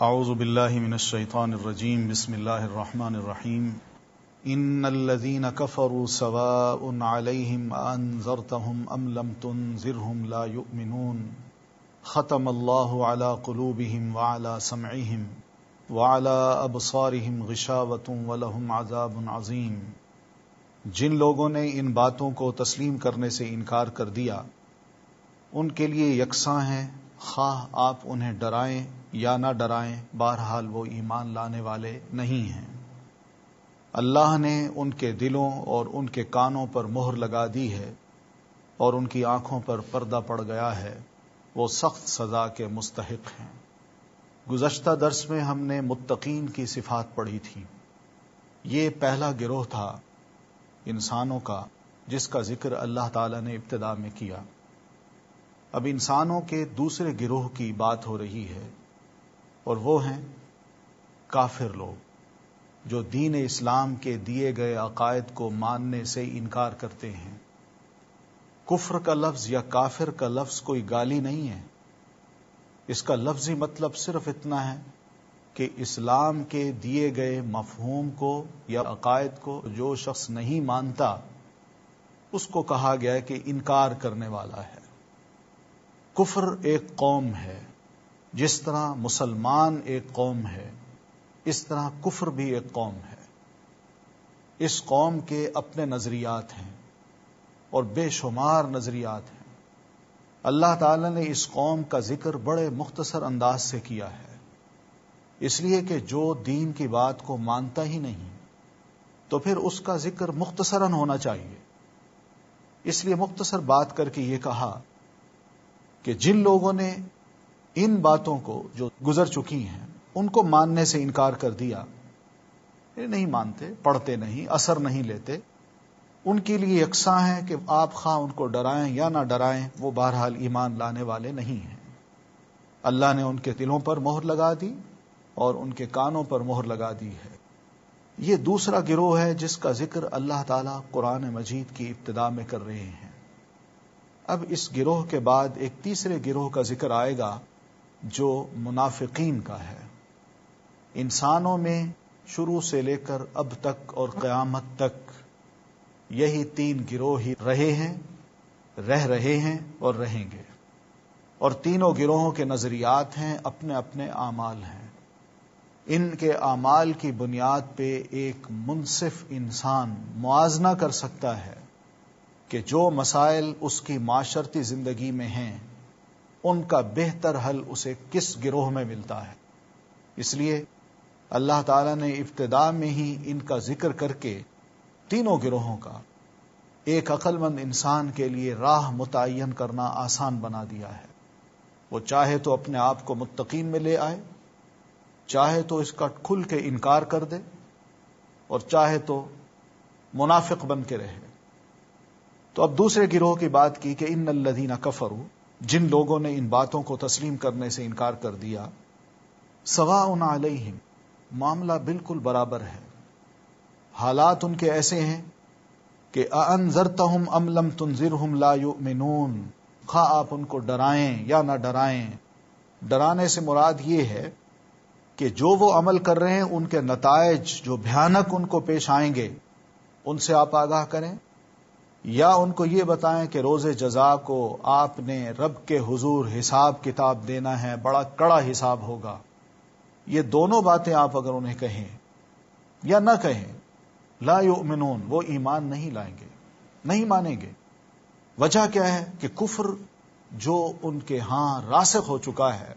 اعوذ باللہ من الشیطان الرجیم بسم اللہ الرحمن الرحیم ان الذین کفروا سواء علیہم انذرتهم ام لم تنذرهم لا یؤمنون ختم اللہ علی قلوبہم وعلی سمعہم وعلی ابصارہم غشاوۃ ولہم عذاب عظیم۔ جن لوگوں نے ان باتوں کو تسلیم کرنے سے انکار کر دیا ان کے لیے یکساں ہیں، خواہ آپ انہیں ڈرائیں یا نہ ڈرائیں، بہرحال وہ ایمان لانے والے نہیں ہیں۔ اللہ نے ان کے دلوں اور ان کے کانوں پر مہر لگا دی ہے اور ان کی آنکھوں پر پردہ پڑ گیا ہے، وہ سخت سزا کے مستحق ہیں۔ گزشتہ درس میں ہم نے متقین کی صفات پڑھی تھی۔ یہ پہلا گروہ تھا انسانوں کا جس کا ذکر اللہ تعالی نے ابتدا میں کیا۔ اب انسانوں کے دوسرے گروہ کی بات ہو رہی ہے، اور وہ ہیں کافر لوگ جو دین اسلام کے دیے گئے عقائد کو ماننے سے انکار کرتے ہیں۔ کفر کا لفظ یا کافر کا لفظ کوئی گالی نہیں ہے، اس کا لفظی مطلب صرف اتنا ہے کہ اسلام کے دیے گئے مفہوم کو یا عقائد کو جو شخص نہیں مانتا اس کو کہا گیا ہے کہ انکار کرنے والا ہے۔ کفر ایک قوم ہے، جس طرح مسلمان ایک قوم ہے اس طرح کفر بھی ایک قوم ہے۔ اس قوم کے اپنے نظریات ہیں اور بے شمار نظریات ہیں۔ اللہ تعالی نے اس قوم کا ذکر بڑے مختصر انداز سے کیا ہے، اس لیے کہ جو دین کی بات کو مانتا ہی نہیں تو پھر اس کا ذکر مختصراً ہونا چاہیے۔ اس لیے مختصر بات کر کے یہ کہا کہ جن لوگوں نے ان باتوں کو جو گزر چکی ہیں ان کو ماننے سے انکار کر دیا، یہ نہیں مانتے، پڑھتے نہیں، اثر نہیں لیتے، ان کے لیے یکساں ہے کہ آپ خواہ ان کو ڈرائیں یا نہ ڈرائیں، وہ بہرحال ایمان لانے والے نہیں ہیں۔ اللہ نے ان کے دلوں پر مہر لگا دی اور ان کے کانوں پر مہر لگا دی ہے۔ یہ دوسرا گروہ ہے جس کا ذکر اللہ تعالیٰ قرآن مجید کی ابتدا میں کر رہے ہیں۔ اب اس گروہ کے بعد ایک تیسرے گروہ کا ذکر آئے گا جو منافقین کا ہے۔ انسانوں میں شروع سے لے کر اب تک اور قیامت تک یہی تین گروہ ہی رہے ہیں، رہ رہے ہیں اور رہیں گے، اور تینوں گروہوں کے نظریات ہیں، اپنے اپنے اعمال ہیں۔ ان کے اعمال کی بنیاد پہ ایک منصف انسان موازنہ کر سکتا ہے کہ جو مسائل اس کی معاشرتی زندگی میں ہیں ان کا بہتر حل اسے کس گروہ میں ملتا ہے۔ اس لیے اللہ تعالیٰ نے ابتدا میں ہی ان کا ذکر کر کے تینوں گروہوں کا ایک عقل مند انسان کے لیے راہ متعین کرنا آسان بنا دیا ہے۔ وہ چاہے تو اپنے آپ کو متقین میں لے آئے، چاہے تو اس کا کھل کے انکار کر دے، اور چاہے تو منافق بن کے رہے۔ تو اب دوسرے گروہ کی بات کی کہ ان الذین کفروا، جن لوگوں نے ان باتوں کو تسلیم کرنے سے انکار کر دیا، سواء علیہم، معاملہ بالکل برابر ہے۔ حالات ان کے ایسے ہیں کہ اانذرتہم ام لم تنذرہم لا یؤمنون، خواہ آپ ان کو ڈرائیں یا نہ ڈرائیں۔ ڈرانے سے مراد یہ ہے کہ جو وہ عمل کر رہے ہیں ان کے نتائج جو بھیانک ان کو پیش آئیں گے ان سے آپ آگاہ کریں، یا ان کو یہ بتائیں کہ روز جزا کو آپ نے رب کے حضور حساب کتاب دینا ہے، بڑا کڑا حساب ہوگا۔ یہ دونوں باتیں آپ اگر انہیں کہیں یا نہ کہیں، لا یؤمنون، وہ ایمان نہیں لائیں گے، نہیں مانیں گے۔ وجہ کیا ہے کہ کفر جو ان کے ہاں راسخ ہو چکا ہے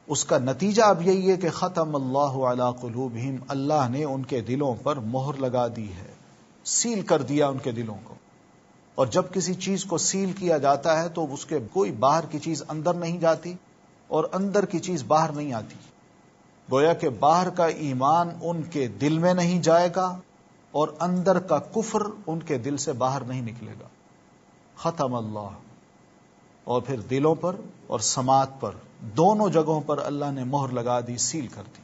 اس کا نتیجہ اب یہی ہے کہ ختم اللہ علی قلوبہم، اللہ نے ان کے دلوں پر مہر لگا دی ہے، سیل کر دیا ان کے دلوں کو۔ اور جب کسی چیز کو سیل کیا جاتا ہے تو اس کے کوئی باہر کی چیز اندر نہیں جاتی اور اندر کی چیز باہر نہیں آتی، گویا کہ باہر کا ایمان ان کے دل میں نہیں جائے گا اور اندر کا کفر ان کے دل سے باہر نہیں نکلے گا۔ ختم اللہ، اور پھر دلوں پر اور سماعت پر دونوں جگہوں پر اللہ نے مہر لگا دی، سیل کر دی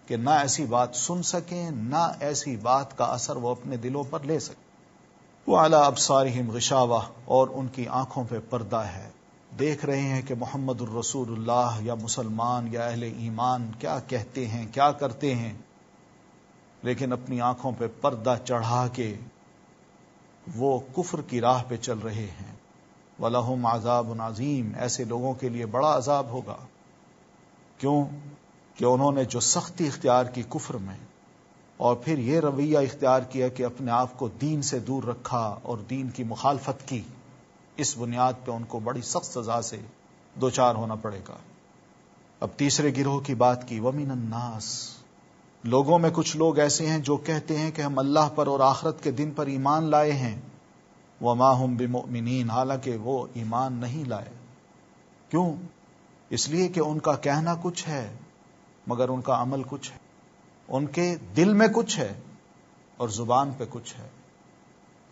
کہ نہ ایسی بات سن سکیں، نہ ایسی بات کا اثر وہ اپنے دلوں پر لے سکیں۔ وعلی ابصارہم غشاوہ، اور ان کی آنکھوں پہ پردہ ہے۔ دیکھ رہے ہیں کہ محمد الرسول اللہ یا مسلمان یا اہل ایمان کیا کہتے ہیں، کیا کرتے ہیں، لیکن اپنی آنکھوں پہ پردہ چڑھا کے وہ کفر کی راہ پہ چل رہے ہیں۔ وَلَهُمْ عَذَابٌ عَظِيمٌ، ایسے لوگوں کے لیے بڑا عذاب ہوگا۔ کیوں؟ کہ انہوں نے جو سختی اختیار کی کفر میں، اور پھر یہ رویہ اختیار کیا کہ اپنے آپ کو دین سے دور رکھا اور دین کی مخالفت کی، اس بنیاد پہ ان کو بڑی سخت سزا سے دوچار ہونا پڑے گا۔ اب تیسرے گروہ کی بات کی، وَمِنَ النَّاسِ، لوگوں میں کچھ لوگ ایسے ہیں جو کہتے ہیں کہ ہم اللہ پر اور آخرت کے دن پر ایمان لائے ہیں، وَمَا هُمْ بِمُؤْمِنِينَ، حالانکہ وہ ایمان نہیں لائے۔ کیوں؟ اس لیے کہ ان کا کہنا کچھ ہے مگر ان کا عمل کچھ ہے، ان کے دل میں کچھ ہے اور زبان پہ کچھ ہے۔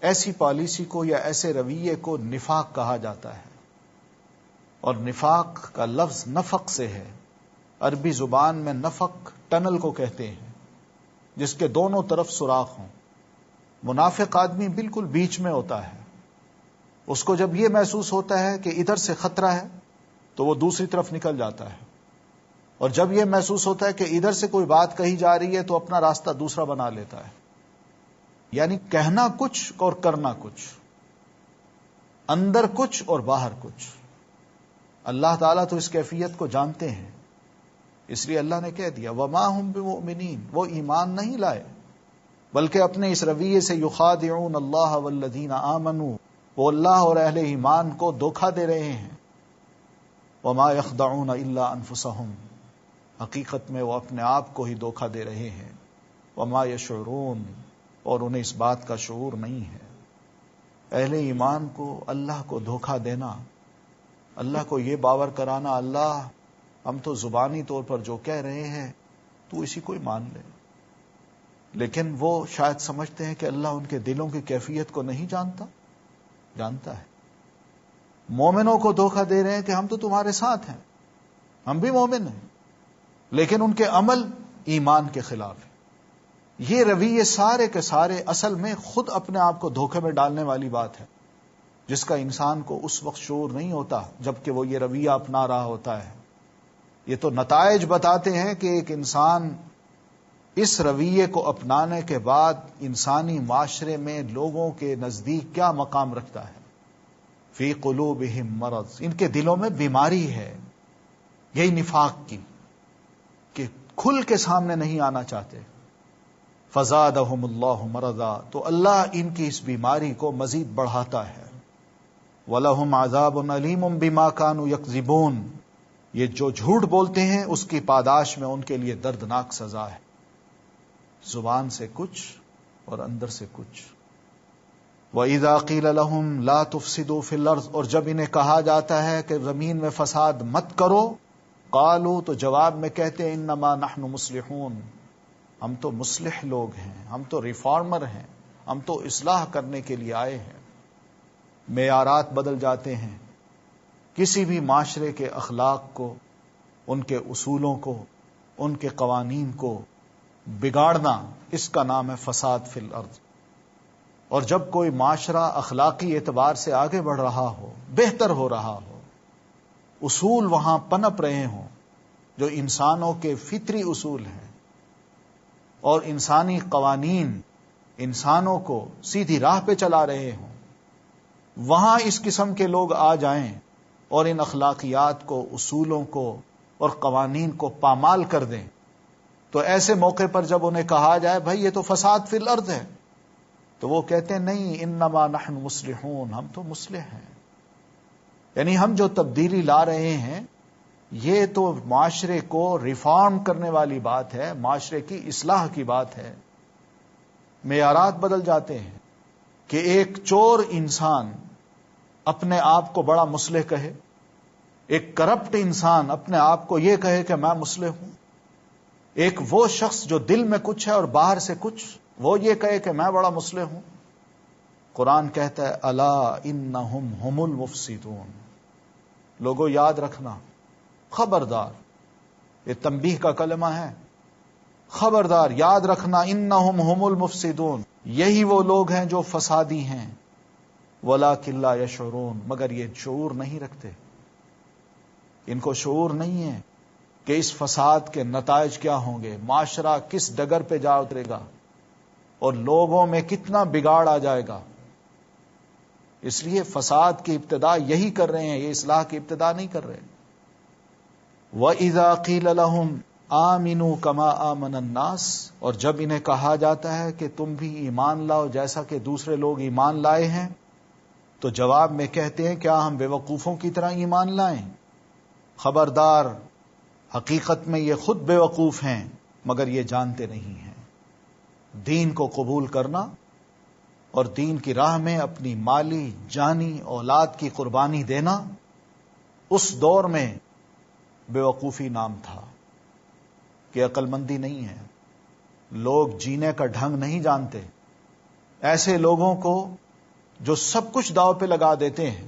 ایسی پالیسی کو یا ایسے رویے کو نفاق کہا جاتا ہے، اور نفاق کا لفظ نفق سے ہے۔ عربی زبان میں نفق ٹنل کو کہتے ہیں جس کے دونوں طرف سوراخ ہوں۔ منافق آدمی بالکل بیچ میں ہوتا ہے، اس کو جب یہ محسوس ہوتا ہے کہ ادھر سے خطرہ ہے تو وہ دوسری طرف نکل جاتا ہے، اور جب یہ محسوس ہوتا ہے کہ ادھر سے کوئی بات کہی جا رہی ہے تو اپنا راستہ دوسرا بنا لیتا ہے۔ یعنی کہنا کچھ اور کرنا کچھ، اندر کچھ اور باہر کچھ۔ اللہ تعالیٰ تو اس کیفیت کو جانتے ہیں، اس لیے اللہ نے کہہ دیا وَمَا هُمْ بِمُؤْمِنِينَ، وہ ایمان نہیں لائے، بلکہ اپنے اس رویے سے یخادعون اللہ والذین آمنوا، وہ اللہ اور اہل ایمان کو دھوکہ دے رہے ہیں۔ وما یخدعون الا انفسهم، حقیقت میں وہ اپنے آپ کو ہی دھوکہ دے رہے ہیں۔ وما یشعرون، اور انہیں اس بات کا شعور نہیں ہے۔ اہل ایمان کو اللہ کو دھوکہ دینا، اللہ کو یہ باور کرانا اللہ ہم تو زبانی طور پر جو کہہ رہے ہیں تو اسی کو ہی مان لے، لیکن وہ شاید سمجھتے ہیں کہ اللہ ان کے دلوں کی کیفیت کو نہیں جانتا ہے۔ مومنوں کو دھوکہ دے رہے ہیں کہ ہم تو تمہارے ساتھ ہیں، ہم بھی مومن ہیں، لیکن ان کے عمل ایمان کے خلاف ہے۔ یہ رویے سارے کے سارے اصل میں خود اپنے آپ کو دھوکے میں ڈالنے والی بات ہے، جس کا انسان کو اس وقت شعور نہیں ہوتا جبکہ وہ یہ رویہ اپنا رہا ہوتا ہے۔ یہ تو نتائج بتاتے ہیں کہ ایک انسان اس رویے کو اپنانے کے بعد انسانی معاشرے میں لوگوں کے نزدیک کیا مقام رکھتا ہے۔ فی قلوبہم مرض، ان کے دلوں میں بیماری ہے، یہی نفاق کی، کہ کھل کے سامنے نہیں آنا چاہتے۔ فزادہم اللہ مرضا، تو اللہ ان کی اس بیماری کو مزید بڑھاتا ہے۔ وَلَهُمْ عَذَابٌ عَلِيمٌ بِمَا كَانُوا يَكْذِبُونَ، یہ جو جھوٹ بولتے ہیں اس کی پاداش میں ان کے لیے دردناک سزا ہے۔ زبان سے کچھ اور اندر سے کچھ۔ وَإِذَا قِيلَ لَهُمْ لَا تُفْسِدُوا فِي الْأَرْضِ، اور جب انہیں کہا جاتا ہے کہ زمین میں فساد مت کرو، قالوا، تو جواب میں کہتے ہیں انما نحن مصلحون، ہم تو مصلح لوگ ہیں، ہم تو ریفارمر ہیں، ہم تو اصلاح کرنے کے لیے آئے ہیں۔ معیارات بدل جاتے ہیں، کسی بھی معاشرے کے اخلاق کو، ان کے اصولوں کو، ان کے قوانین کو بگاڑنا، اس کا نام ہے فساد فی الارض۔ اور جب کوئی معاشرہ اخلاقی اعتبار سے آگے بڑھ رہا ہو، بہتر ہو رہا ہو، اصول وہاں پنپ رہے ہوں جو انسانوں کے فطری اصول ہیں، اور انسانی قوانین انسانوں کو سیدھی راہ پہ چلا رہے ہوں، وہاں اس قسم کے لوگ آ جائیں اور ان اخلاقیات کو، اصولوں کو اور قوانین کو پامال کر دیں، تو ایسے موقع پر جب انہیں کہا جائے بھائی یہ تو فساد فی الارض ہے، تو وہ کہتے ہیں نہیں، انما نحن مصلحون، ہم تو مصلح ہیں، یعنی ہم جو تبدیلی لا رہے ہیں یہ تو معاشرے کو ریفارم کرنے والی بات ہے، معاشرے کی اصلاح کی بات ہے۔ معیارات بدل جاتے ہیں کہ ایک چور انسان اپنے آپ کو بڑا مصلح کہے، ایک کرپٹ انسان اپنے آپ کو یہ کہے کہ میں مصلح ہوں، ایک وہ شخص جو دل میں کچھ ہے اور باہر سے کچھ، وہ یہ کہے کہ میں بڑا مصلح ہوں۔ قرآن کہتا ہے الا انہم ہم المفسدون، لوگوں یاد رکھنا، خبردار، یہ تنبیہ کا کلمہ ہے، خبردار یاد رکھنا، انہم ہم المفسدون، یہی وہ لوگ ہیں جو فسادی ہیں، ولکن لا یشعرون، مگر یہ شعور نہیں رکھتے۔ ان کو شعور نہیں ہے کہ اس فساد کے نتائج کیا ہوں گے، معاشرہ کس ڈگر پہ جا اترے گا اور لوگوں میں کتنا بگاڑ آ جائے گا۔ اس لیے فساد کی ابتدا یہی کر رہے ہیں، یہ اصلاح کی ابتدا نہیں کر رہے۔ وَإِذَا قِيلَ لَهُمْ آمِنُوا كَمَا آمَنَ النَّاسُ، اور جب انہیں کہا جاتا ہے کہ تم بھی ایمان لاؤ جیسا کہ دوسرے لوگ ایمان لائے ہیں، تو جواب میں کہتے ہیں کیا ہم بے وقوفوں کی طرح ایمان لائیں؟ خبردار، حقیقت میں یہ خود بے وقوف ہیں مگر یہ جانتے نہیں ہیں۔ دین کو قبول کرنا اور دین کی راہ میں اپنی مالی، جانی، اولاد کی قربانی دینا اس دور میں بے وقوفی نام تھا، کہ عقل مندی نہیں ہے، لوگ جینے کا ڈھنگ نہیں جانتے۔ ایسے لوگوں کو جو سب کچھ داؤ پہ لگا دیتے ہیں،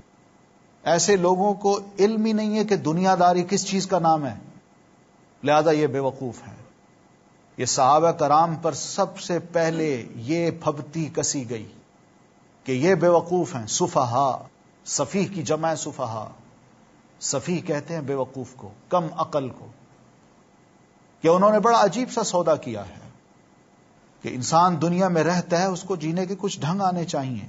ایسے لوگوں کو علم ہی نہیں ہے کہ دنیا داری کس چیز کا نام ہے، لہذا یہ بے وقوف ہیں۔ یہ صحابہ کرام پر سب سے پہلے یہ پھبتی کسی گئی کہ یہ بے وقوف ہیں، سفہا، سفیہ کی جمع ہے سفہا، سفیہ کہتے ہیں بے وقوف کو، کم عقل کو، کہ انہوں نے بڑا عجیب سا سودا کیا ہے کہ انسان دنیا میں رہتا ہے، اس کو جینے کے کچھ ڈھنگ آنے چاہیے،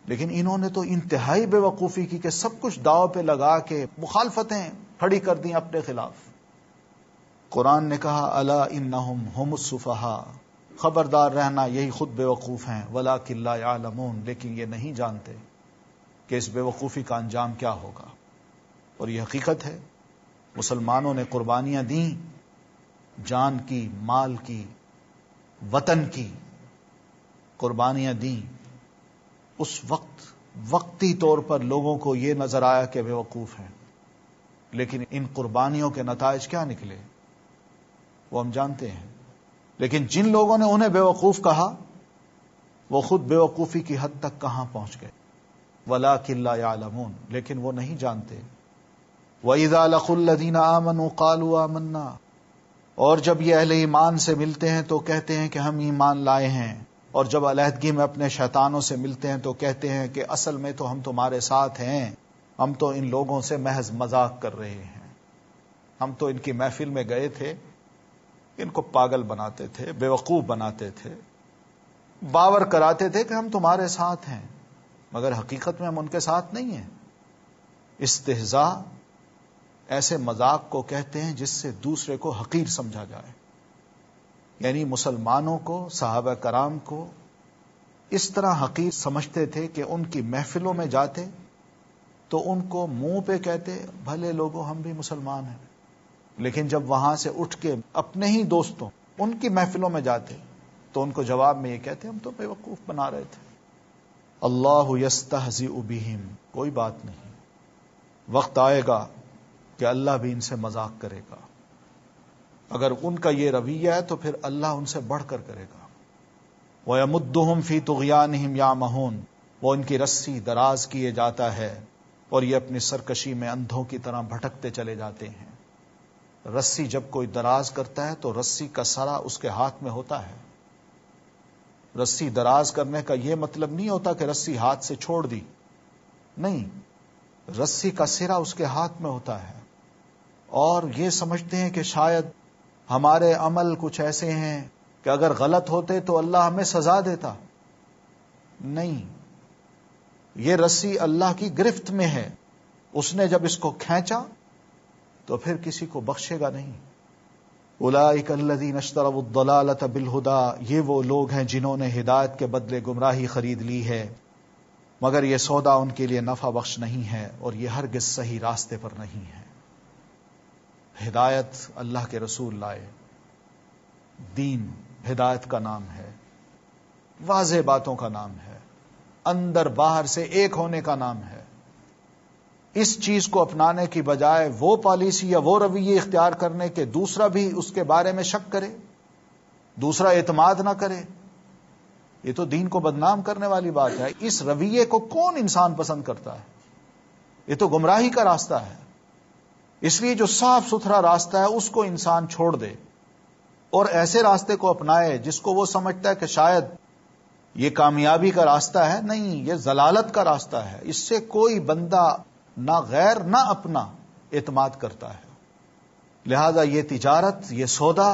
لیکن انہوں نے تو انتہائی بے وقوفی کی کہ سب کچھ داؤ پہ لگا کے مخالفتیں کھڑی کر دیں اپنے خلاف۔ قرآن نے کہا الا انہم ہم السفہاء، خبردار رہنا یہی خود بے وقوف ہیں، ولکن لا یعلمون، لیکن یہ نہیں جانتے کہ اس بے وقوفی کا انجام کیا ہوگا۔ اور یہ حقیقت ہے، مسلمانوں نے قربانیاں دیں، جان کی، مال کی، وطن کی قربانیاں دیں۔ اس وقت وقتی طور پر لوگوں کو یہ نظر آیا کہ بے وقوف ہیں، لیکن ان قربانیوں کے نتائج کیا نکلے وہ ہم جانتے ہیں۔ لیکن جن لوگوں نے انہیں بے وقوف کہا وہ خود بے وقوفی کی حد تک کہاں پہنچ گئے، وَلَٰكِن لَّا يَعْلَمُونَ، لیکن وہ نہیں جانتے۔ وَإِذَا لَقُوا الَّذِينَ آمَنُوا قَالُوا آمَنَّا، اور جب یہ اہل ایمان سے ملتے ہیں تو کہتے ہیں کہ ہم ایمان لائے ہیں، اور جب علیحدگی میں اپنے شیطانوں سے ملتے ہیں تو کہتے ہیں کہ اصل میں تو ہم تمہارے ساتھ ہیں، ہم تو ان لوگوں سے محض مذاق کر رہے ہیں، ہم تو ان کی محفل میں گئے تھے، ان کو پاگل بناتے تھے، بے وقوف بناتے تھے، باور کراتے تھے کہ ہم تمہارے ساتھ ہیں، مگر حقیقت میں ہم ان کے ساتھ نہیں ہیں۔ استہزاء ایسے مذاق کو کہتے ہیں جس سے دوسرے کو حقیر سمجھا جائے، یعنی مسلمانوں کو، صحابہ کرام کو اس طرح حقیر سمجھتے تھے کہ ان کی محفلوں میں جاتے تو ان کو منہ پہ کہتے بھلے لوگوں ہم بھی مسلمان ہیں، لیکن جب وہاں سے اٹھ کے اپنے ہی دوستوں ان کی محفلوں میں جاتے تو ان کو جواب میں یہ کہتے ہم تو بے وقوف بنا رہے تھے۔ اللہ یستہزئ بہم، کوئی بات نہیں، وقت آئے گا کہ اللہ بھی ان سے مذاق کرے گا۔ اگر ان کا یہ رویہ ہے تو پھر اللہ ان سے بڑھ کر کرے گا۔ وَيَمُدُّهُمْ فِي طُغْيَانِهِمْ يَعْمَهُونَ، وہ ان کی رسی دراز کیے جاتا ہے اور یہ اپنی سرکشی میں اندھوں کی طرح بھٹکتے چلے جاتے ہیں۔ رسی جب کوئی دراز کرتا ہے تو رسی کا سرا اس کے ہاتھ میں ہوتا ہے۔ رسی دراز کرنے کا یہ مطلب نہیں ہوتا کہ رسی ہاتھ سے چھوڑ دی، نہیں، رسی کا سرا اس کے ہاتھ میں ہوتا ہے، اور یہ سمجھتے ہیں کہ شاید ہمارے عمل کچھ ایسے ہیں کہ اگر غلط ہوتے تو اللہ ہمیں سزا دیتا۔ نہیں، یہ رسی اللہ کی گرفت میں ہے، اس نے جب اس کو کھینچا تو پھر کسی کو بخشے گا نہیں۔ اولئک الذین اشتروا الضلالۃ بالہدی، یہ وہ لوگ ہیں جنہوں نے ہدایت کے بدلے گمراہی خرید لی ہے، مگر یہ سودا ان کے لیے نفع بخش نہیں ہے اور یہ ہرگز صحیح راستے پر نہیں ہے۔ ہدایت اللہ کے رسول لائے، دین ہدایت کا نام ہے، واضح باتوں کا نام ہے، اندر باہر سے ایک ہونے کا نام ہے۔ اس چیز کو اپنانے کی بجائے وہ پالیسی یا وہ رویے اختیار کرنے کے دوسرا بھی اس کے بارے میں شک کرے، دوسرا اعتماد نہ کرے، یہ تو دین کو بدنام کرنے والی بات ہے۔ اس رویے کو کون انسان پسند کرتا ہے؟ یہ تو گمراہی کا راستہ ہے۔ اس لیے جو صاف ستھرا راستہ ہے اس کو انسان چھوڑ دے اور ایسے راستے کو اپنائے جس کو وہ سمجھتا ہے کہ شاید یہ کامیابی کا راستہ ہے، نہیں، یہ ضلالت کا راستہ ہے، اس سے کوئی بندہ نہ غیر نہ اپنا اعتماد کرتا ہے. لہذا یہ تجارت، یہ سودا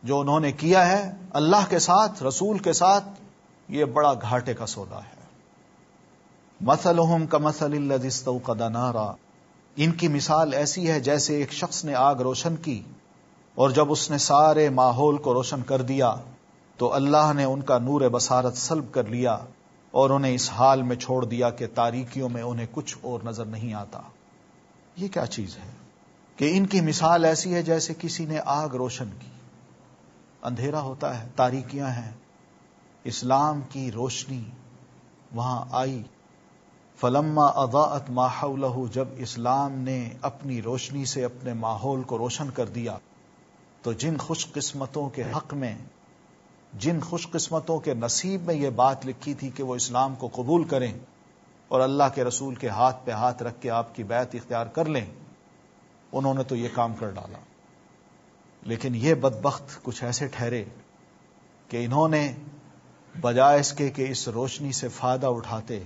جو انہوں نے کیا ہے اللہ کے ساتھ، رسول کے ساتھ، یہ بڑا گھاٹے کا سودا ہے. مثلہم کمثل الذی استوقد نارا، ان کی مثال ایسی ہے جیسے ایک شخص نے آگ روشن کی، اور جب اس نے سارے ماحول کو روشن کر دیا تو اللہ نے ان کا نور بصارت سلب کر لیا اور انہیں اس حال میں چھوڑ دیا کہ تاریکیوں میں انہیں کچھ اور نظر نہیں آتا. یہ کیا چیز ہے کہ ان کی مثال ایسی ہے جیسے کسی نے آگ روشن کی، اندھیرا ہوتا ہے، تاریکیاں ہیں، اسلام کی روشنی وہاں آئی. فلما اضاءت ما حولہ، جب اسلام نے اپنی روشنی سے اپنے ماحول کو روشن کر دیا تو جن خوش قسمتوں کے حق میں، جن خوش قسمتوں کے نصیب میں یہ بات لکھی تھی کہ وہ اسلام کو قبول کریں اور اللہ کے رسول کے ہاتھ پہ ہاتھ رکھ کے آپ کی بیعت اختیار کر لیں، انہوں نے تو یہ کام کر ڈالا. لیکن یہ بدبخت کچھ ایسے ٹھہرے کہ انہوں نے بجائے اس کے کہ اس روشنی سے فائدہ اٹھاتے،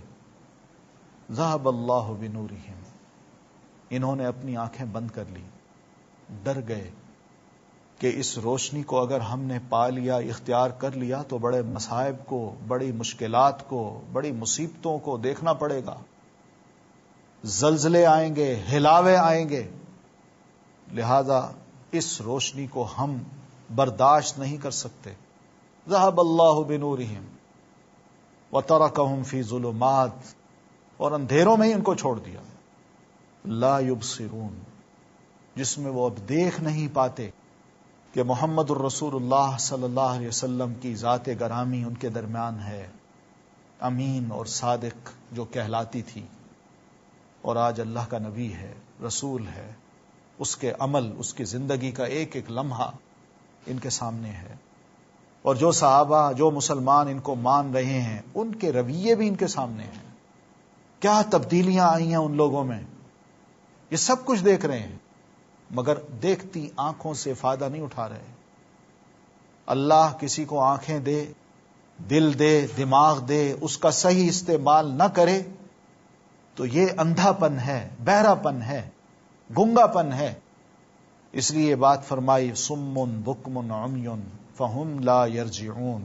ذهب اللہ بنورہم، انہوں نے اپنی آنکھیں بند کر لی، ڈر گئے کہ اس روشنی کو اگر ہم نے پا لیا، اختیار کر لیا تو بڑے مصائب کو، بڑی مشکلات کو، بڑی مصیبتوں کو دیکھنا پڑے گا، زلزلے آئیں گے، ہلاوے آئیں گے. لہذا اس روشنی کو ہم برداشت نہیں کر سکتے. ذهب اللہ بنورہم وترکہم فی ظلمات، اور اندھیروں میں ہی ان کو چھوڑ دیا. لا یبصرون، جس میں وہ اب دیکھ نہیں پاتے کہ محمد الرسول اللہ صلی اللہ علیہ وسلم کی ذات گرامی ان کے درمیان ہے، امین اور صادق جو کہلاتی تھی، اور آج اللہ کا نبی ہے، رسول ہے. اس کے عمل، اس کی زندگی کا ایک ایک لمحہ ان کے سامنے ہے. اور جو صحابہ، جو مسلمان ان کو مان رہے ہیں، ان کے رویے بھی ان کے سامنے ہیں. کیا تبدیلیاں آئی ہیں ان لوگوں میں، یہ سب کچھ دیکھ رہے ہیں، مگر دیکھتی آنکھوں سے فائدہ نہیں اٹھا رہے. اللہ کسی کو آنکھیں دے، دل دے، دماغ دے، اس کا صحیح استعمال نہ کرے تو یہ اندھا پن ہے، بہرا پن ہے، گنگا پن ہے. اس لیے یہ بات فرمائی صم بکم عمی فہم لا یرجعون،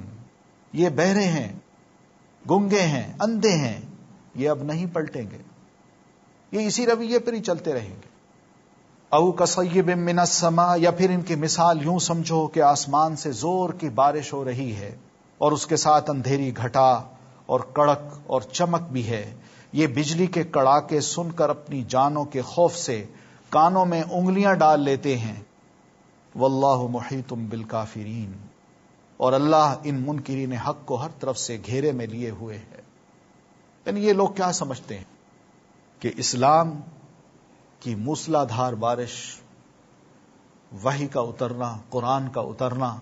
یہ بہرے ہیں، گنگے ہیں، اندھے ہیں، یہ اب نہیں پلٹیں گے، یہ اسی رویے پر ہی چلتے رہیں گے. او کصیب من السماء، یا پھر ان کی مثال یوں سمجھو کہ آسمان سے زور کی بارش ہو رہی ہے اور اس کے ساتھ اندھیری گھٹا اور کڑک اور چمک بھی ہے. یہ بجلی کے کڑاکے سن کر اپنی جانوں کے خوف سے کانوں میں انگلیاں ڈال لیتے ہیں. واللہ محیط بالکافرین، اور اللہ ان منکرین حق کو ہر طرف سے گھیرے میں لیے ہوئے ہے. یعنی یہ لوگ کیا سمجھتے ہیں کہ اسلام کی موسلا دھار بارش، وحی کا اترنا، قرآن کا اترنا،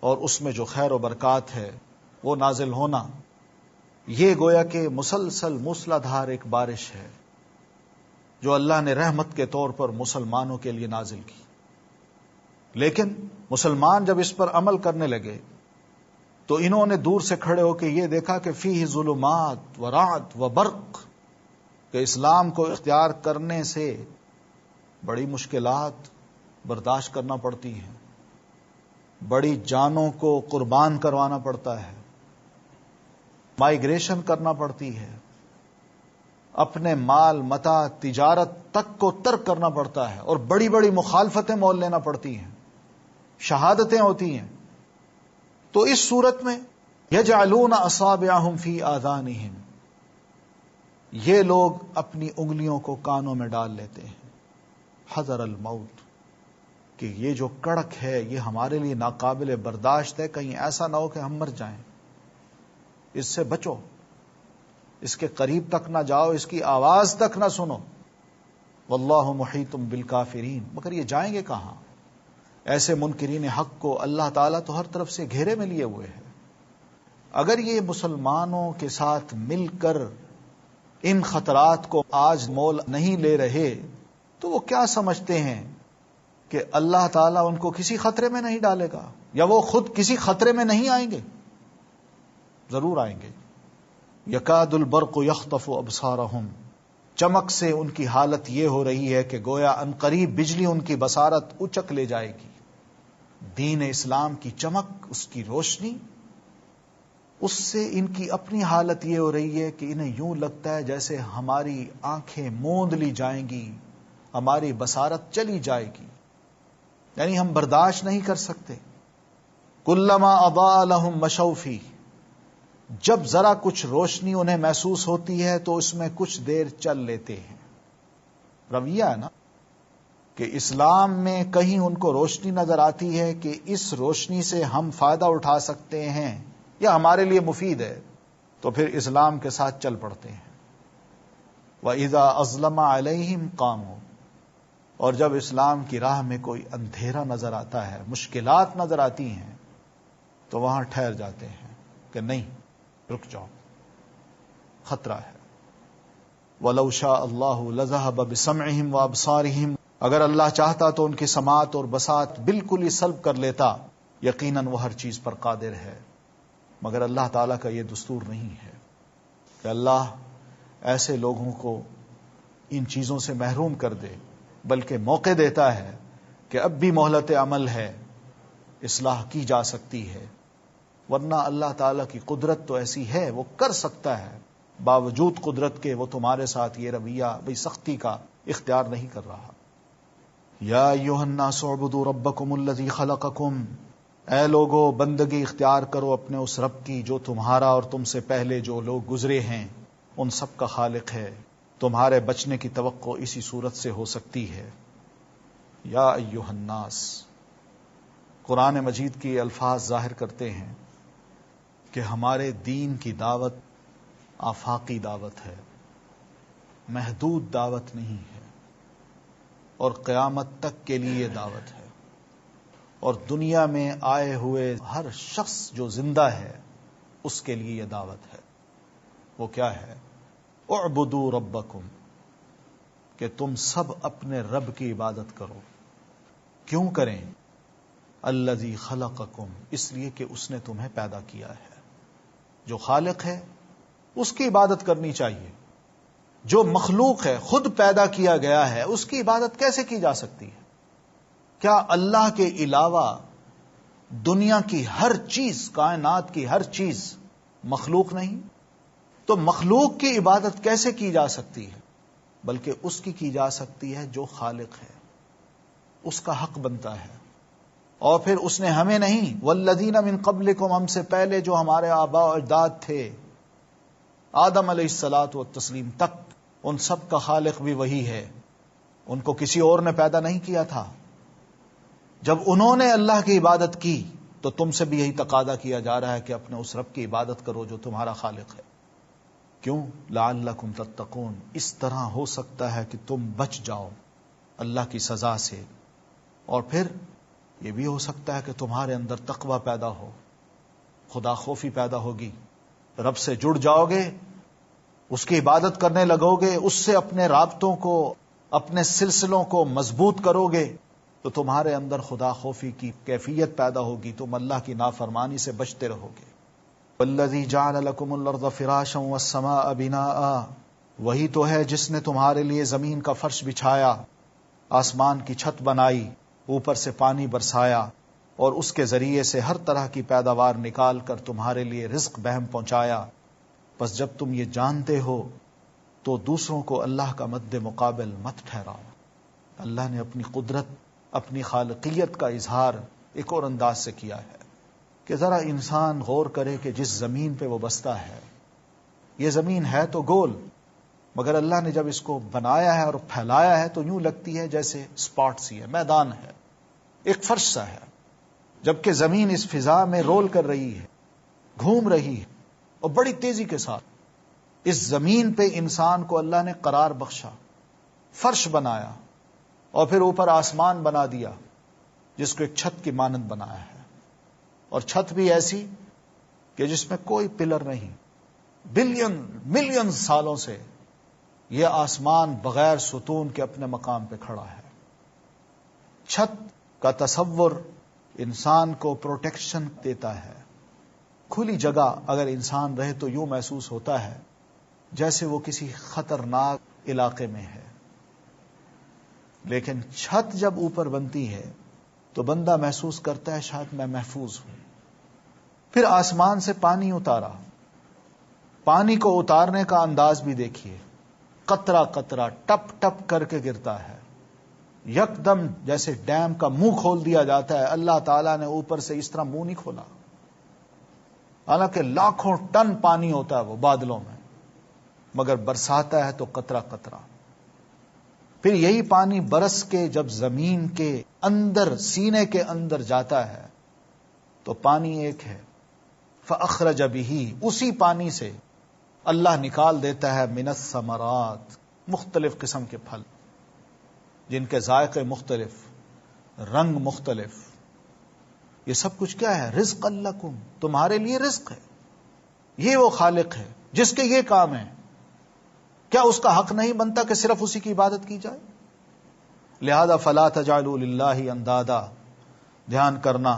اور اس میں جو خیر و برکات ہے وہ نازل ہونا، یہ گویا کہ مسلسل موسلا دھار ایک بارش ہے جو اللہ نے رحمت کے طور پر مسلمانوں کے لیے نازل کی. لیکن مسلمان جب اس پر عمل کرنے لگے تو انہوں نے دور سے کھڑے ہو کے یہ دیکھا کہ فیہ ظلمات و رعد و برق، کہ اسلام کو اختیار کرنے سے بڑی مشکلات برداشت کرنا پڑتی ہیں، بڑی جانوں کو قربان کروانا پڑتا ہے، مائیگریشن کرنا پڑتی ہے، اپنے مال متاع تجارت تک کو ترک کرنا پڑتا ہے، اور بڑی بڑی مخالفتیں مول لینا پڑتی ہیں، شہادتیں ہوتی ہیں. تو اس صورت میں یجعلون اصابعہم فی آذانہم، یہ لوگ اپنی انگلیوں کو کانوں میں ڈال لیتے ہیں، حذر الموت، کہ یہ جو کڑک ہے یہ ہمارے لیے ناقابل برداشت ہے، کہیں ایسا نہ ہو کہ ہم مر جائیں، اس سے بچو، اس کے قریب تک نہ جاؤ، اس کی آواز تک نہ سنو. واللہ محیط بالکافرین، مگر یہ جائیں گے کہاں؟ ایسے منکرین حق کو اللہ تعالیٰ تو ہر طرف سے گھیرے میں لیے ہوئے ہیں. اگر یہ مسلمانوں کے ساتھ مل کر ان خطرات کو آج مول نہیں لے رہے تو وہ کیا سمجھتے ہیں کہ اللہ تعالیٰ ان کو کسی خطرے میں نہیں ڈالے گا، یا وہ خود کسی خطرے میں نہیں آئیں گے؟ ضرور آئیں گے. یکاد البرق یخطف ابصارہم چمک سے ان کی حالت یہ ہو رہی ہے کہ گویا عنقریب بجلی ان کی بصارت اچک لے جائے گی. دین اسلام کی چمک، اس کی روشنی، اس سے ان کی اپنی حالت یہ ہو رہی ہے کہ انہیں یوں لگتا ہے جیسے ہماری آنکھیں موند لی جائیں گی، ہماری بصارت چلی جائے گی، یعنی ہم برداشت نہیں کر سکتے. کلما اضاء لهم مشوا فیہ، جب ذرا کچھ روشنی انہیں محسوس ہوتی ہے تو اس میں کچھ دیر چل لیتے ہیں. رویہ ہے نا کہ اسلام میں کہیں ان کو روشنی نظر آتی ہے کہ اس روشنی سے ہم فائدہ اٹھا سکتے ہیں یا ہمارے لیے مفید ہے، تو پھر اسلام کے ساتھ چل پڑتے ہیں. وَإِذَا أَظْلَمَ عَلَيْهِمْ قَامُوا، اور جب اسلام کی راہ میں کوئی اندھیرا نظر آتا ہے، مشکلات نظر آتی ہیں، تو وہاں ٹھہر جاتے ہیں کہ نہیں، رک جاؤ، خطرہ ہے. وَلَوْ شَاءَ اللَّهُ لَذَهَبَ بِسَمْعِهِمْ وَأَبْصَارِهِمْ، اگر اللہ چاہتا تو ان کی سماعت اور بصارت بالکل ہی سلب کر لیتا. یقیناً وہ ہر چیز پر قادر ہے، مگر اللہ تعالیٰ کا یہ دستور نہیں ہے کہ اللہ ایسے لوگوں کو ان چیزوں سے محروم کر دے، بلکہ موقع دیتا ہے کہ اب بھی مہلت عمل ہے، اصلاح کی جا سکتی ہے. ورنہ اللہ تعالیٰ کی قدرت تو ایسی ہے، وہ کر سکتا ہے، باوجود قدرت کے وہ تمہارے ساتھ یہ رویہ بھئی سختی کا اختیار نہیں کر رہا. یا ایھا الناس اعبدوا ربکم الذی خلقکم، اے لوگو بندگی اختیار کرو اپنے اس رب کی جو تمہارا اور تم سے پہلے جو لوگ گزرے ہیں ان سب کا خالق ہے. تمہارے بچنے کی توقع اسی صورت سے ہو سکتی ہے. یا ایھا الناس، قرآن مجید کی الفاظ ظاہر کرتے ہیں کہ ہمارے دین کی دعوت آفاقی دعوت ہے، محدود دعوت نہیں ہے، اور قیامت تک کے لیے دعوت ہے، اور دنیا میں آئے ہوئے ہر شخص جو زندہ ہے اس کے لیے یہ دعوت ہے. وہ کیا ہے؟ اعبدوا ربکم، کہ تم سب اپنے رب کی عبادت کرو. کیوں کریں؟ الذی خلقکم، اس لیے کہ اس نے تمہیں پیدا کیا ہے. جو خالق ہے اس کی عبادت کرنی چاہیے. جو مخلوق ہے، خود پیدا کیا گیا ہے، اس کی عبادت کیسے کی جا سکتی ہے؟ کیا اللہ کے علاوہ دنیا کی ہر چیز، کائنات کی ہر چیز مخلوق نہیں؟ تو مخلوق کی عبادت کیسے کی جا سکتی ہے؟ بلکہ اس کی جا سکتی ہے جو خالق ہے، اس کا حق بنتا ہے. اور پھر اس نے ہمیں نہیں، والذین من قبلکم، ہم سے پہلے جو ہمارے آباء و اجداد تھے، آدم علیہ الصلوۃ والتسلیم تک، ان سب کا خالق بھی وہی ہے. ان کو کسی اور نے پیدا نہیں کیا تھا. جب انہوں نے اللہ کی عبادت کی تو تم سے بھی یہی تقاضا کیا جا رہا ہے کہ اپنے اس رب کی عبادت کرو جو تمہارا خالق ہے. کیوں؟ لعلکم تتقون، اس طرح ہو سکتا ہے کہ تم بچ جاؤ اللہ کی سزا سے، اور پھر یہ بھی ہو سکتا ہے کہ تمہارے اندر تقوی پیدا ہو، خدا خوفی پیدا ہوگی، رب سے جڑ جاؤ گے، اس کی عبادت کرنے لگو گے، اس سے اپنے رابطوں کو، اپنے سلسلوں کو مضبوط کرو گے، تو تمہارے اندر خدا خوفی کی کیفیت پیدا ہوگی، تم اللہ کی نافرمانی سے بچتے رہو گے. والذی جعل لکم الارض فراشا والسماء بناء، وہی تو ہے جس نے تمہارے لیے زمین کا فرش بچھایا، آسمان کی چھت بنائی، اوپر سے پانی برسایا، اور اس کے ذریعے سے ہر طرح کی پیداوار نکال کر تمہارے لیے رزق بہم پہنچایا. بس جب تم یہ جانتے ہو تو دوسروں کو اللہ کا مد مقابل مت ٹھہراؤ. اللہ نے اپنی قدرت، اپنی خالقیت کا اظہار ایک اور انداز سے کیا ہے کہ ذرا انسان غور کرے کہ جس زمین پہ وہ بستا ہے، یہ زمین ہے تو گول، مگر اللہ نے جب اس کو بنایا ہے اور پھیلایا ہے تو یوں لگتی ہے جیسے اسپاٹ سی ہے، میدان ہے، ایک فرش سا ہے. جبکہ زمین اس فضا میں رول کر رہی ہے، گھوم رہی ہے، اور بڑی تیزی کے ساتھ. اس زمین پہ انسان کو اللہ نے قرار بخشا، فرش بنایا، اور پھر اوپر آسمان بنا دیا جس کو ایک چھت کی مانند بنایا ہے. اور چھت بھی ایسی کہ جس میں کوئی پلر نہیں. ملین سالوں سے یہ آسمان بغیر ستون کے اپنے مقام پہ کھڑا ہے. چھت کا تصور انسان کو پروٹیکشن دیتا ہے. کھلی جگہ اگر انسان رہے تو یوں محسوس ہوتا ہے جیسے وہ کسی خطرناک علاقے میں ہے، لیکن چھت جب اوپر بنتی ہے تو بندہ محسوس کرتا ہے شاید میں محفوظ ہوں۔ پھر آسمان سے پانی اتارا، پانی کو اتارنے کا انداز بھی دیکھیے، قطرہ قطرہ ٹپ ٹپ کر کے گرتا ہے، یکدم جیسے ڈیم کا منہ کھول دیا جاتا ہے۔ اللہ تعالیٰ نے اوپر سے اس طرح منہ نہیں کھولا، حالانکہ لاکھوں ٹن پانی ہوتا ہے وہ بادلوں میں، مگر برساتا ہے تو قطرہ قطرہ۔ پھر یہی پانی برس کے جب زمین کے اندر سینے کے اندر جاتا ہے تو پانی ایک ہے، فأخرج بہ، اسی پانی سے اللہ نکال دیتا ہے من الثمرات، مختلف قسم کے پھل جن کے ذائقے مختلف، رنگ مختلف۔ یہ سب کچھ کیا ہے؟ رزق لکم، تمہارے لیے رزق ہے۔ یہ وہ خالق ہے جس کے یہ کام ہے، کیا اس کا حق نہیں بنتا کہ صرف اسی کی عبادت کی جائے؟ لہذا فلا تجعلوا للہ اندادا، دھیان کرنا،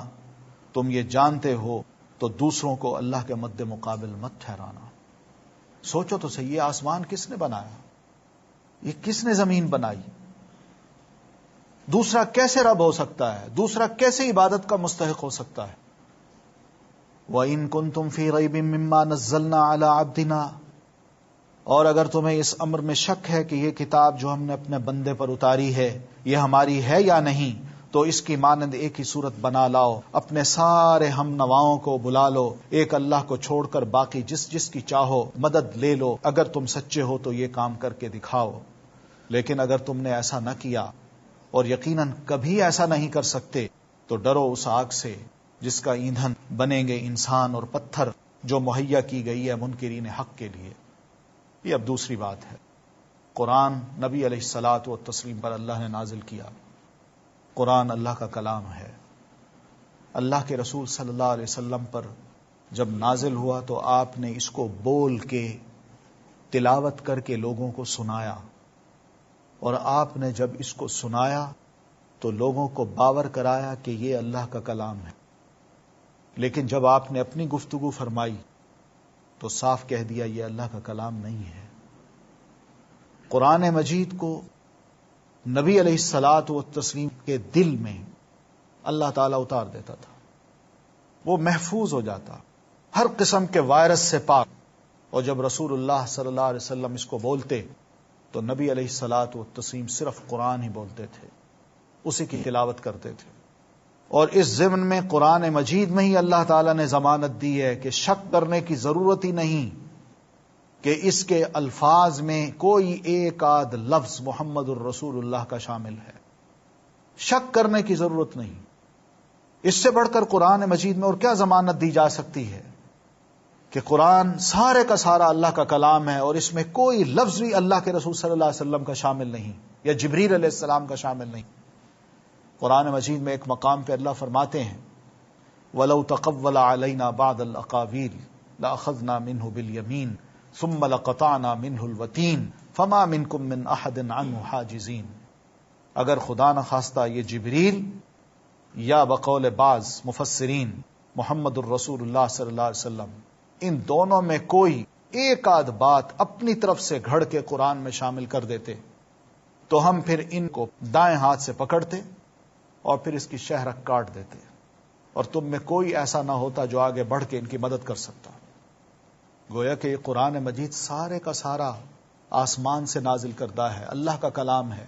تم یہ جانتے ہو تو دوسروں کو اللہ کے مد مقابل مت ٹھہرانا۔ سوچو تو صحیح، یہ آسمان کس نے بنایا؟ یہ کس نے زمین بنائی؟ دوسرا کیسے رب ہو سکتا ہے؟ دوسرا کیسے عبادت کا مستحق ہو سکتا ہے؟ وَإِن كُنتُمْ فِي رَيْبٍ مِّمَّا نَزَّلْنَا عَلَىٰ عَبْدِنَا، اور اگر تمہیں اس امر میں شک ہے کہ یہ کتاب جو ہم نے اپنے بندے پر اتاری ہے یہ ہماری ہے یا نہیں، تو اس کی مانند ایک ہی صورت بنا لاؤ، اپنے سارے ہم نواؤں کو بلا لو، ایک اللہ کو چھوڑ کر باقی جس جس کی چاہو مدد لے لو، اگر تم سچے ہو تو یہ کام کر کے دکھاؤ۔ لیکن اگر تم نے ایسا نہ کیا، اور یقیناً کبھی ایسا نہیں کر سکتے، تو ڈرو اس آگ سے جس کا ایندھن بنیں گے انسان اور پتھر، جو مہیا کی گئی ہے منکرین حق کے لیے۔ یہ اب دوسری بات ہے۔ قرآن نبی علیہ الصلاۃ والتسلیم پر اللہ نے نازل کیا، قرآن اللہ کا کلام ہے۔ اللہ کے رسول صلی اللہ علیہ وسلم پر جب نازل ہوا تو آپ نے اس کو بول کے تلاوت کر کے لوگوں کو سنایا، اور آپ نے جب اس کو سنایا تو لوگوں کو باور کرایا کہ یہ اللہ کا کلام ہے۔ لیکن جب آپ نے اپنی گفتگو فرمائی تو صاف کہہ دیا یہ اللہ کا کلام نہیں ہے۔ قرآن مجید کو نبی علیہ الصلاۃ والتسلیم کے دل میں اللہ تعالیٰ اتار دیتا تھا، وہ محفوظ ہو جاتا، ہر قسم کے وائرس سے پاک۔ اور جب رسول اللہ صلی اللہ علیہ وسلم اس کو بولتے تو نبی علیہ الصلاۃ والتسلیم صرف قرآن ہی بولتے تھے، اسی کی تلاوت کرتے تھے۔ اور اس ضمن میں قرآن مجید میں ہی اللہ تعالیٰ نے ضمانت دی ہے کہ شک کرنے کی ضرورت ہی نہیں کہ اس کے الفاظ میں کوئی ایک آدھ لفظ محمد الرسول اللہ کا شامل ہے، شک کرنے کی ضرورت نہیں۔ اس سے بڑھ کر قرآن مجید میں اور کیا ضمانت دی جا سکتی ہے کہ قرآن سارے کا سارا اللہ کا کلام ہے، اور اس میں کوئی لفظ بھی اللہ کے رسول صلی اللہ علیہ وسلم کا شامل نہیں یا جبریل علیہ السلام کا شامل نہیں۔ قرآن مجید میں ایک مقام پہ اللہ فرماتے ہیں وَلَوْ تَقَوَّلَ عَلَيْنَا بَعْضَ الْأَقَاوِيلِ لَأَخَذْنَا مِنْهُ بِالْيَمِينِ ثُمَّ لَقَطَعْنَا مِنْهُ الْوَتِينَ فَمَا مِنْكُمْ مِنْ أَحَدٍ عَنْهُ حَاجِزِينَ۔ اگر خدا نخواستہ یہ جبریل یا بقول بعض مفسرین محمد الرسول اللہ صلی اللہ علیہ وسلم، ان دونوں میں کوئی ایک آدھ بات اپنی طرف سے گھڑ کے قرآن میں شامل کر دیتے تو ہم پھر ان کو دائیں ہاتھ سے پکڑتے اور پھر اس کی شہرک کاٹ دیتے، اور تم میں کوئی ایسا نہ ہوتا جو آگے بڑھ کے ان کی مدد کر سکتا۔ گویا کہ یہ قرآن مجید سارے کا سارا آسمان سے نازل کردہ ہے، اللہ کا کلام ہے،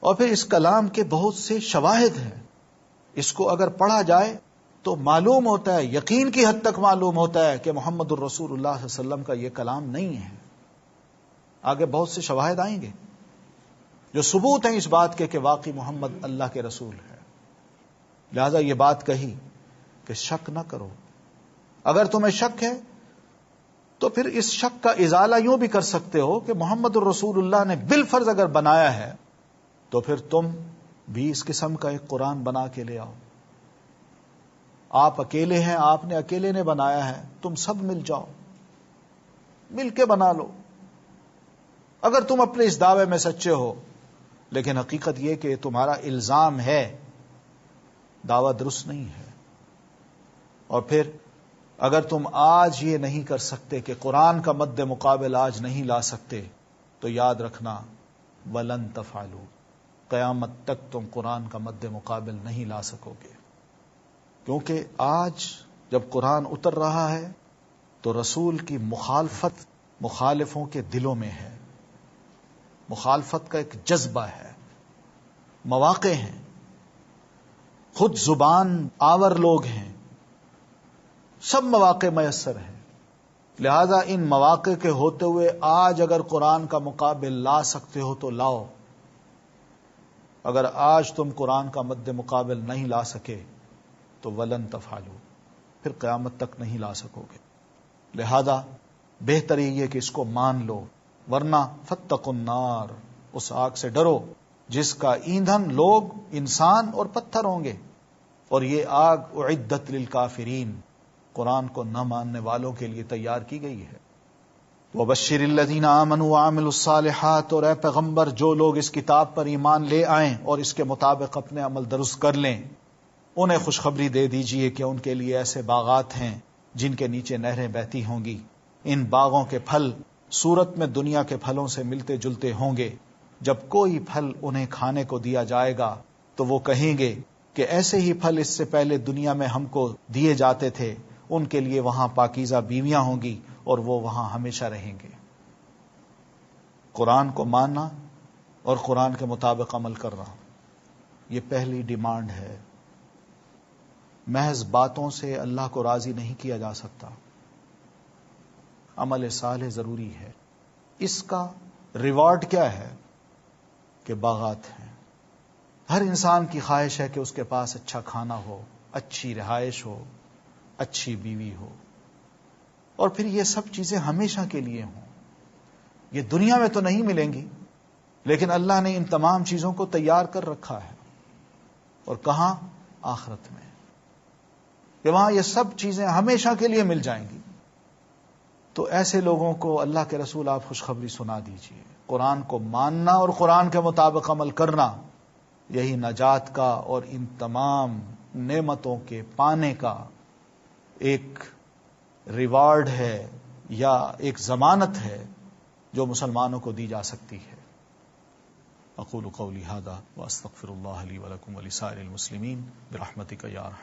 اور پھر اس کلام کے بہت سے شواہد ہیں۔ اس کو اگر پڑھا جائے تو معلوم ہوتا ہے، یقین کی حد تک معلوم ہوتا ہے کہ محمد الرسول اللہ صلی اللہ علیہ وسلم کا یہ کلام نہیں ہے۔ آگے بہت سے شواہد آئیں گے جو ثبوت ہیں اس بات کے کہ واقعی محمد اللہ کے رسول ہے۔ لہذا یہ بات کہی کہ شک نہ کرو، اگر تمہیں شک ہے تو پھر اس شک کا ازالہ یوں بھی کر سکتے ہو کہ محمد الرسول اللہ نے بالفرض اگر بنایا ہے تو پھر تم بھی اس قسم کا ایک قرآن بنا کے لے آؤ۔ آپ اکیلے ہیں، آپ نے اکیلے نے بنایا ہے، تم سب مل جاؤ، مل کے بنا لو۔ اگر تم اپنے اس دعوے میں سچے ہو، لیکن حقیقت یہ کہ تمہارا الزام ہے، دعویٰ درست نہیں ہے۔ اور پھر اگر تم آج یہ نہیں کر سکتے کہ قرآن کا مد مقابل آج نہیں لا سکتے، تو یاد رکھنا ولن تفعلوا، قیامت تک تم قرآن کا مد مقابل نہیں لا سکو گے. کیونکہ آج جب قرآن اتر رہا ہے تو رسول کی مخالفت مخالفوں کے دلوں میں ہے. مخالفت کا ایک جذبہ ہے، مواقع ہیں، خود زبان آور لوگ ہیں، سب مواقع میسر ہیں. لہذا ان مواقع کے ہوتے ہوئے آج اگر قرآن کا مقابل لا سکتے ہو تو لاؤ. اگر آج تم قرآن کا مد مقابل نہیں لا سکے تو ولن تفعلوا، پھر قیامت تک نہیں لا سکو گے. لہذا بہتر یہ کہ اس کو مان لو، ورنہ فاتقوا النار، اس آگ سے ڈرو جس کا ایندھن لوگ، انسان اور پتھر ہوں گے. اور یہ آگ اعدت للکافرین، قرآن کو نہ ماننے والوں کے لیے تیار کی گئی ہے. وبشر الذین آمنوا وعملوا الصالحات، اور اے پیغمبر جو لوگ اس کتاب پر ایمان لے آئیں اور اس کے مطابق اپنے عمل درست کر لیں، انہیں خوشخبری دے دیجئے کہ ان کے لیے ایسے باغات ہیں جن کے نیچے نہریں بہتی ہوں گی. ان باغوں کے پھل صورت میں دنیا کے پھلوں سے ملتے جلتے ہوں گے. جب کوئی پھل انہیں کھانے کو دیا جائے گا تو وہ کہیں گے کہ ایسے ہی پھل اس سے پہلے دنیا میں ہم کو دیے جاتے تھے. ان کے لیے وہاں پاکیزہ بیویاں ہوں گی اور وہ وہاں ہمیشہ رہیں گے. قرآن کو ماننا اور قرآن کے مطابق عمل کرنا، یہ پہلی ڈیمانڈ ہے. محض باتوں سے اللہ کو راضی نہیں کیا جا سکتا، عمل صالح ضروری ہے. اس کا ریوارڈ کیا ہے؟ کہ باغات ہیں. ہر انسان کی خواہش ہے کہ اس کے پاس اچھا کھانا ہو، اچھی رہائش ہو، اچھی بیوی ہو، اور پھر یہ سب چیزیں ہمیشہ کے لیے ہوں. یہ دنیا میں تو نہیں ملیں گی، لیکن اللہ نے ان تمام چیزوں کو تیار کر رکھا ہے. اور کہاں؟ آخرت میں، کہ وہاں یہ سب چیزیں ہمیشہ کے لیے مل جائیں گی. تو ایسے لوگوں کو اللہ کے رسول آپ خوشخبری سنا دیجئے. قرآن کو ماننا اور قرآن کے مطابق عمل کرنا، یہی نجات کا اور ان تمام نعمتوں کے پانے کا ایک ریوارڈ ہے یا ایک ضمانت ہے جو مسلمانوں کو دی جا سکتی ہے. اقول قولی ھذا واستغفر اللہ لی ولکم ولسائر المسلمین برحمتک یا ارحم